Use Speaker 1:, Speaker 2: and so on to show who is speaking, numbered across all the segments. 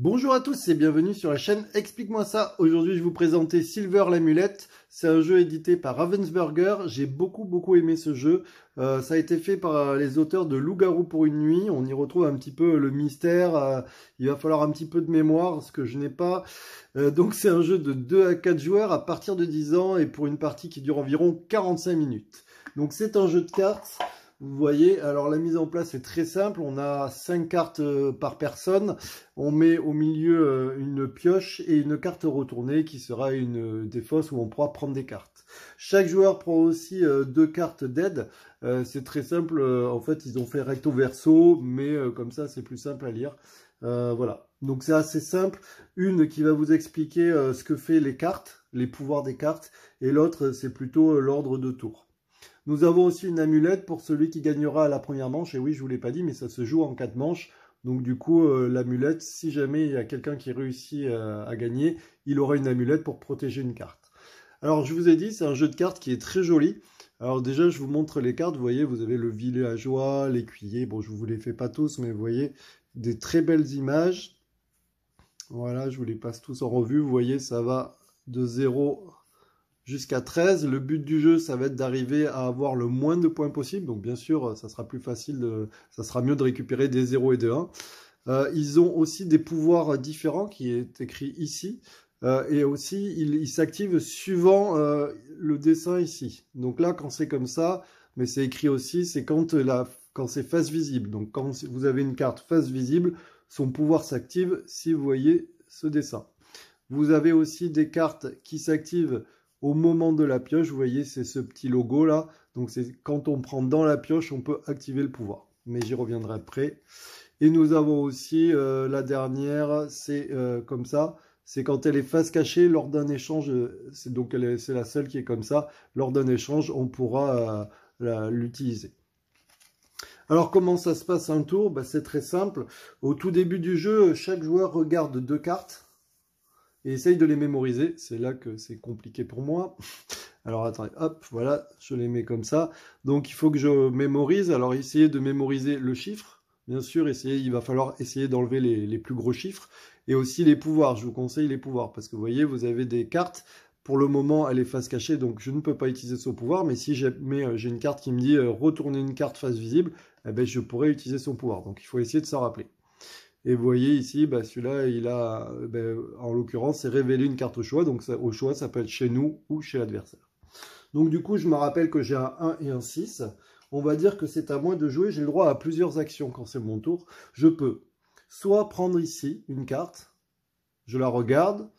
Speaker 1: Bonjour à tous et bienvenue sur la chaîne Explique-moi ça. Aujourd'hui, je vais vous présenter Silver l'amulette. C'est un jeu édité par Ravensburger. J'ai beaucoup aimé ce jeu. Ça a été fait par les auteurs de Loup-garou pour une nuit. On y retrouve un petit peu le mystère. Il va falloir un petit peu de mémoire, ce que je n'ai pas. Donc c'est un jeu de 2 à 4 joueurs à partir de 10 ans et pour une partie qui dure environ 45 minutes. Donc c'est un jeu de cartes. Vous voyez, alors la mise en place est très simple, on a 5 cartes par personne, on met au milieu une pioche et une carte retournée qui sera des fosses où on pourra prendre des cartes. Chaque joueur prend aussi 2 cartes d'aide, c'est très simple, en fait ils ont fait recto verso, mais comme ça c'est plus simple à lire. Voilà, donc c'est assez simple, une qui va vous expliquer ce que fait les cartes, les pouvoirs des cartes, et l'autre c'est plutôt l'ordre de tour. Nous avons aussi une amulette pour celui qui gagnera à la première manche. Et oui, je ne vous l'ai pas dit, mais ça se joue en 4 manches. Donc du coup, l'amulette, si jamais il y a quelqu'un qui réussit à gagner, il aura une amulette pour protéger une carte. Alors je vous ai dit, c'est un jeu de cartes qui est très joli. Alors déjà, je vous montre les cartes. Vous voyez, vous avez le villageois, l'écuyer. Bon, je ne vous les fais pas tous, mais vous voyez, des très belles images. Voilà, je vous les passe tous en revue. Vous voyez, ça va de 0 jusqu'à 13, le but du jeu, ça va être d'arriver à avoir le moins de points possible. Donc bien sûr, ça sera plus facile, ça sera mieux de récupérer des 0 et des 1. Ils ont aussi des pouvoirs différents qui est écrit ici. Et aussi, ils s'activent suivant le dessin ici. Donc là, quand c'est comme ça, mais c'est écrit aussi, c'est quand c'est face visible. Donc quand vous avez une carte face visible, son pouvoir s'active si vous voyez ce dessin. Vous avez aussi des cartes qui s'activent au moment de la pioche. Vous voyez, c'est ce petit logo là. Donc c'est quand on prend dans la pioche, on peut activer le pouvoir. Mais j'y reviendrai après. Et nous avons aussi la dernière, c'est comme ça. C'est quand elle est face cachée lors d'un échange. C'est la seule qui est comme ça. Lors d'un échange, on pourra l'utiliser. Alors comment ça se passe un tour? C'est très simple. Au tout début du jeu, chaque joueur regarde 2 cartes et essaye de les mémoriser. C'est là que c'est compliqué pour moi. Alors attendez, hop, voilà, je les mets comme ça. Donc il faut que je mémorise. Alors essayez de mémoriser le chiffre. Bien sûr, il va falloir essayer d'enlever les plus gros chiffres. Et aussi les pouvoirs, je vous conseille les pouvoirs. Parce que vous voyez, vous avez des cartes. Pour le moment, elle est face cachée, donc je ne peux pas utiliser son pouvoir. Mais si j'ai une carte qui me dit retourner une carte face visible, eh ben, je pourrais utiliser son pouvoir. Donc il faut essayer de s'en rappeler. Et vous voyez ici, celui-là, il a, en l'occurrence, c'est révélé une carte au choix. Donc ça, au choix, ça peut être chez nous ou chez l'adversaire. Donc du coup, je me rappelle que j'ai un 1 et un 6. On va dire que c'est à moi de jouer. J'ai le droit à plusieurs actions quand c'est mon tour. Je peux soit prendre ici une carte, je la regarde.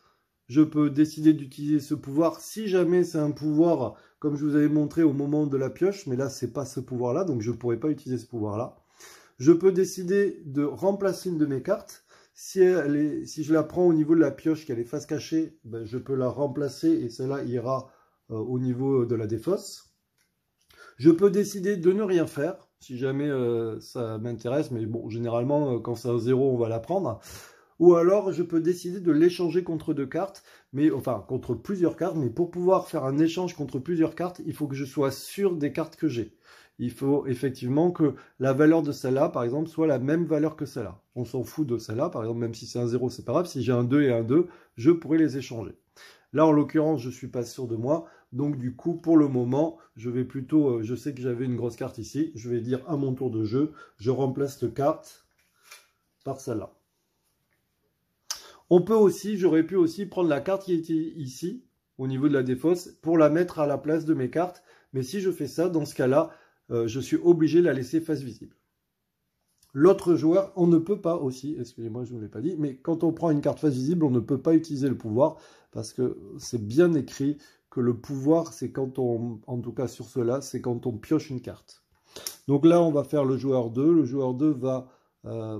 Speaker 1: Je peux décider d'utiliser ce pouvoir si jamais c'est un pouvoir, comme je vous avais montré au moment de la pioche. Mais là, c'est pas ce pouvoir-là, donc je ne pourrais pas utiliser ce pouvoir-là. Je peux décider de remplacer une de mes cartes. Si je la prends au niveau de la pioche, qu'elle est face cachée, je peux la remplacer et celle-là ira au niveau de la défausse. Je peux décider de ne rien faire, si jamais ça m'intéresse, mais bon, généralement, quand c'est un 0, on va la prendre. Ou alors, je peux décider de l'échanger contre 2 cartes, enfin, contre plusieurs cartes, mais pour pouvoir faire un échange contre plusieurs cartes, il faut que je sois sûr des cartes que j'ai. Il faut effectivement que la valeur de celle-là, par exemple, soit la même valeur que celle-là. On s'en fout de celle-là, par exemple, même si c'est un 0, c'est pas grave. Si j'ai un 2 et un 2, je pourrais les échanger. Là, en l'occurrence, je ne suis pas sûr de moi. Donc, du coup, pour le moment, je vais plutôt... je sais que j'avais une grosse carte ici. Je vais dire à mon tour de jeu, je remplace cette carte par celle-là. J'aurais pu aussi prendre la carte qui était ici, au niveau de la défausse, pour la mettre à la place de mes cartes. Mais si je fais ça, dans ce cas-là, je suis obligé de la laisser face visible. L'autre joueur, on ne peut pas aussi, excusez-moi, je ne vous l'ai pas dit, mais quand on prend une carte face visible, on ne peut pas utiliser le pouvoir, parce que c'est bien écrit que le pouvoir, c'est quand on, en tout cas sur cela, c'est quand on pioche une carte. Donc là, on va faire le joueur 2. Le joueur 2 va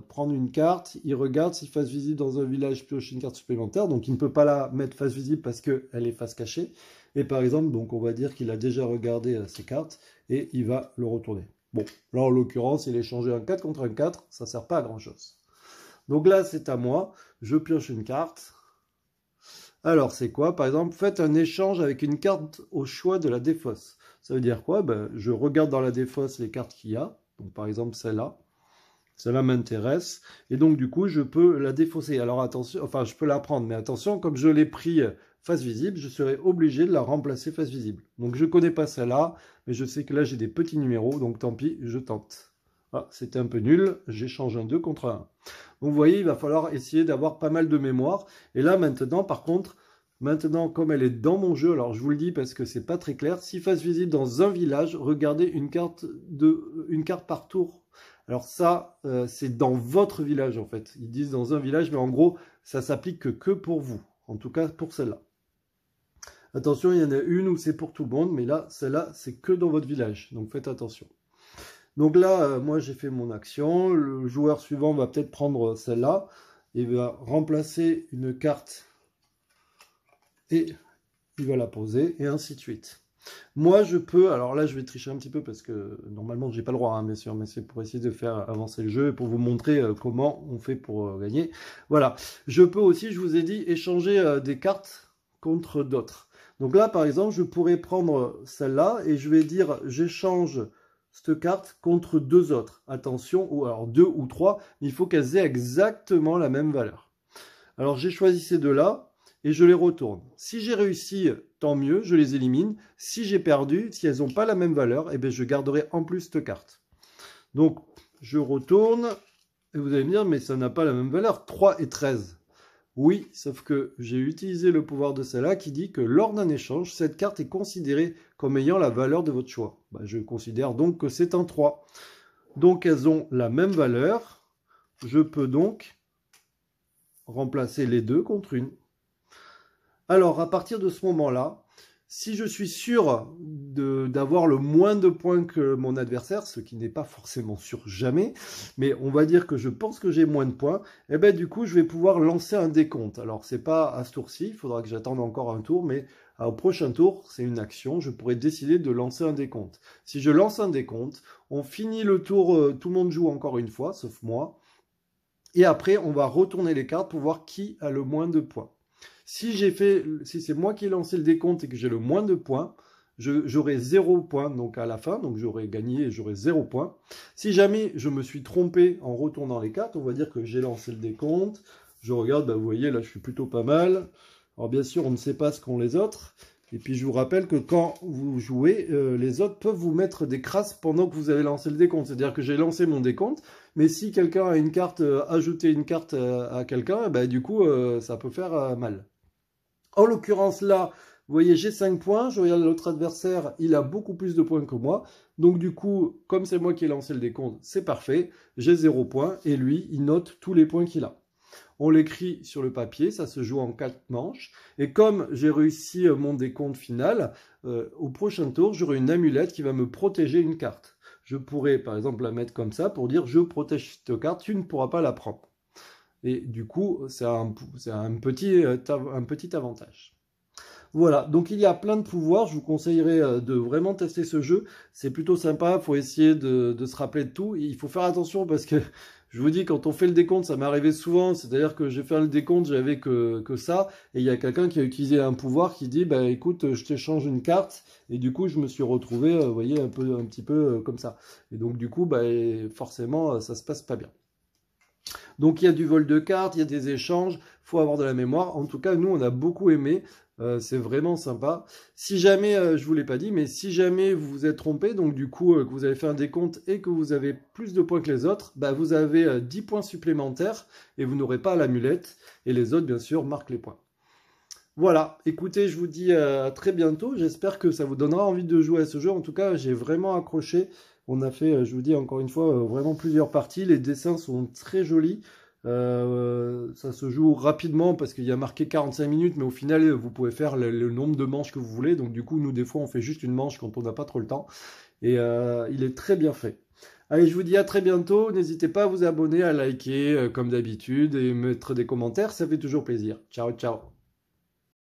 Speaker 1: prendre une carte, il regarde si face visible dans un village pioche une carte supplémentaire, donc il ne peut pas la mettre face visible parce qu'elle est face cachée. Et par exemple, donc on va dire qu'il a déjà regardé ses cartes et il va le retourner. Bon, là en l'occurrence, il a échangé un 4 contre un 4, ça ne sert pas à grand chose. Donc là, c'est à moi, je pioche une carte. Alors, c'est quoi? Par exemple, faites un échange avec une carte au choix de la défausse. Ça veut dire quoi? Je regarde dans la défausse les cartes qu'il y a, donc par exemple celle-là. Celle-là m'intéresse. Et donc, du coup, je peux la défausser. Alors, attention, enfin, je peux la prendre, mais attention, comme je l'ai pris face visible, je serai obligé de la remplacer face visible. Donc, je ne connais pas celle-là, mais je sais que là, j'ai des petits numéros, donc tant pis, je tente. Ah, c'était un peu nul, j'échange un 2 contre un 1. Donc, vous voyez, il va falloir essayer d'avoir pas mal de mémoire. Et là, maintenant, par contre, maintenant, comme elle est dans mon jeu, alors je vous le dis parce que c'est pas très clair, si face visible dans un village, regardez une carte par tour. Alors ça, c'est dans votre village en fait. Ils disent dans un village, mais en gros, ça s'applique que pour vous. En tout cas, pour celle-là. Attention, il y en a une où c'est pour tout le monde, mais là, celle-là, c'est que dans votre village. Donc faites attention. Donc là, moi, j'ai fait mon action. Le joueur suivant va peut-être prendre celle-là et va remplacer une carte et il va la poser et ainsi de suite. Moi, je peux, alors là, je vais tricher un petit peu parce que normalement, j'ai pas le droit, hein, bien sûr, mais c'est pour essayer de faire avancer le jeu et pour vous montrer comment on fait pour gagner. Voilà. Je peux aussi, je vous ai dit, échanger des cartes contre d'autres. Donc là, par exemple, je pourrais prendre celle-là et je vais dire, j'échange cette carte contre deux autres. Attention, ou alors deux ou trois, il faut qu'elles aient exactement la même valeur. Alors, j'ai choisi ces deux-là. Et je les retourne. Si j'ai réussi, tant mieux, je les élimine. Si j'ai perdu, si elles n'ont pas la même valeur, eh bien, je garderai en plus cette carte. Donc, je retourne, et vous allez me dire, mais ça n'a pas la même valeur, 3 et 13. Oui, sauf que j'ai utilisé le pouvoir de celle-là qui dit que lors d'un échange, cette carte est considérée comme ayant la valeur de votre choix. Je considère donc que c'est un 3. Donc, elles ont la même valeur. Je peux donc remplacer les deux contre une. Alors, à partir de ce moment-là, si je suis sûr d'avoir le moins de points que mon adversaire, ce qui n'est pas forcément sûr jamais, mais on va dire que je pense que j'ai moins de points, et bien du coup, je vais pouvoir lancer un décompte. Alors, c'est pas à ce tour-ci, il faudra que j'attende encore un tour, mais au prochain tour, c'est une action, je pourrais décider de lancer un décompte. Si je lance un décompte, on finit le tour, tout le monde joue encore une fois, sauf moi, et après, on va retourner les cartes pour voir qui a le moins de points. Si c'est moi qui ai lancé le décompte et que j'ai le moins de points, j'aurai 0 points donc à la fin, donc j'aurai gagné et j'aurai 0 points. Si jamais je me suis trompé en retournant les cartes, on va dire que j'ai lancé le décompte, je regarde, vous voyez, là je suis plutôt pas mal. Alors bien sûr, on ne sait pas ce qu'ont les autres. Et puis je vous rappelle que quand vous jouez, les autres peuvent vous mettre des crasses pendant que vous avez lancé le décompte. C'est-à-dire que j'ai lancé mon décompte, mais si quelqu'un a une carte, ajouté une carte à quelqu'un, du coup, ça peut faire mal. En l'occurrence, là, vous voyez, j'ai 5 points. Je regarde l'autre adversaire, il a beaucoup plus de points que moi. Donc, du coup, comme c'est moi qui ai lancé le décompte, c'est parfait. J'ai 0 points et lui, il note tous les points qu'il a. On l'écrit sur le papier, ça se joue en 4 manches. Et comme j'ai réussi mon décompte final, au prochain tour, j'aurai une amulette qui va me protéger une carte. Je pourrais, par exemple, la mettre comme ça pour dire « Je protège cette carte, tu ne pourras pas la prendre ». Et du coup, c'est un petit avantage. Voilà, donc il y a plein de pouvoirs, je vous conseillerais de vraiment tester ce jeu. C'est plutôt sympa, il faut essayer de se rappeler de tout. Et il faut faire attention parce que, je vous dis, quand on fait le décompte, ça m'est arrivé souvent. C'est-à-dire que j'ai fait le décompte, j'avais que ça. Et il y a quelqu'un qui a utilisé un pouvoir qui dit, bah écoute, je t'échange une carte. Et du coup, je me suis retrouvé, vous voyez, un petit peu comme ça. Et donc du coup, forcément, ça se passe pas bien. Donc il y a du vol de cartes, il y a des échanges, il faut avoir de la mémoire. En tout cas, nous, on a beaucoup aimé. C'est vraiment sympa. Si jamais, je vous l'ai pas dit, mais si jamais vous vous êtes trompé, donc du coup, que vous avez fait un décompte et que vous avez plus de points que les autres, vous avez 10 points supplémentaires et vous n'aurez pas l'amulette. Et les autres, bien sûr, marquent les points. Voilà, écoutez, je vous dis à très bientôt. J'espère que ça vous donnera envie de jouer à ce jeu. En tout cas, j'ai vraiment accroché. On a fait, je vous dis encore une fois, vraiment plusieurs parties. Les dessins sont très jolis. Ça se joue rapidement parce qu'il y a marqué 45 minutes, mais au final, vous pouvez faire le nombre de manches que vous voulez. Donc du coup, nous, des fois, on fait juste une manche quand on n'a pas trop le temps. Et il est très bien fait. Allez, je vous dis à très bientôt. N'hésitez pas à vous abonner, à liker comme d'habitude et mettre des commentaires. Ça fait toujours plaisir. Ciao, ciao.